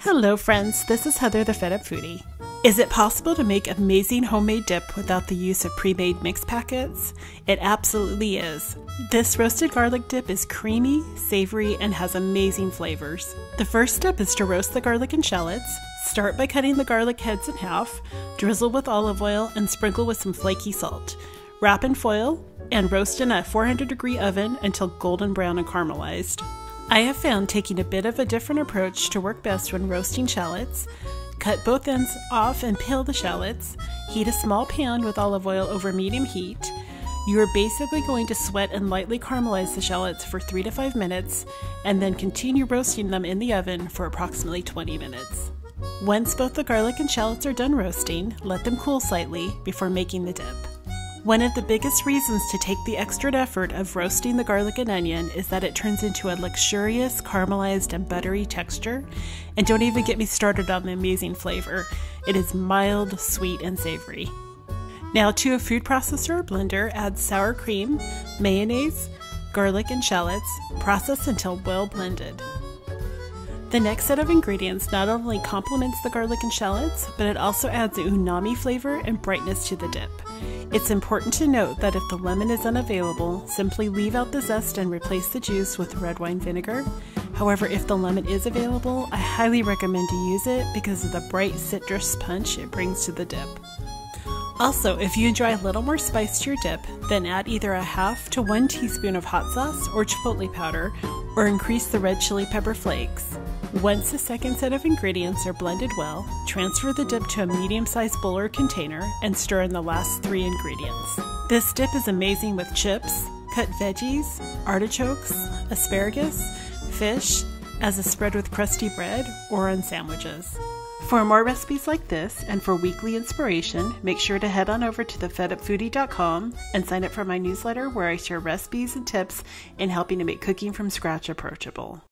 Hello friends, this is Heather the Fed Up Foodie. Is it possible to make amazing homemade dip without the use of pre-made mix packets? It absolutely is. This roasted garlic dip is creamy, savory, and has amazing flavors. The first step is to roast the garlic and shallots. Start by cutting the garlic heads in half, drizzle with olive oil, and sprinkle with some flaky salt. Wrap in foil and roast in a 400-degree oven until golden brown and caramelized. I have found taking a bit of a different approach to work best when roasting shallots. Cut both ends off and peel the shallots. Heat a small pan with olive oil over medium heat. You are basically going to sweat and lightly caramelize the shallots for 3 to 5 minutes, and then continue roasting them in the oven for approximately 20 minutes. Once both the garlic and shallots are done roasting, let them cool slightly before making the dip. One of the biggest reasons to take the extra effort of roasting the garlic and onion is that it turns into a luxurious, caramelized, and buttery texture. And don't even get me started on the amazing flavor. It is mild, sweet, and savory. Now to a food processor or blender, add sour cream, mayonnaise, garlic, and shallots. Process until well blended. The next set of ingredients not only complements the garlic and shallots, but it also adds a umami flavor and brightness to the dip. It's important to note that if the lemon is unavailable, simply leave out the zest and replace the juice with red wine vinegar. However, if the lemon is available, I highly recommend to use it because of the bright citrus punch it brings to the dip. Also, if you enjoy a little more spice to your dip, then add either a half to 1 teaspoon of hot sauce or chipotle powder, or increase the red chili pepper flakes. Once the second set of ingredients are blended well, transfer the dip to a medium-sized bowl or container and stir in the last 3 ingredients. This dip is amazing with chips, cut veggies, artichokes, asparagus, fish, as a spread with crusty bread, or on sandwiches. For more recipes like this and for weekly inspiration, make sure to head on over to thefedupfoodie.com and sign up for my newsletter where I share recipes and tips in helping to make cooking from scratch approachable.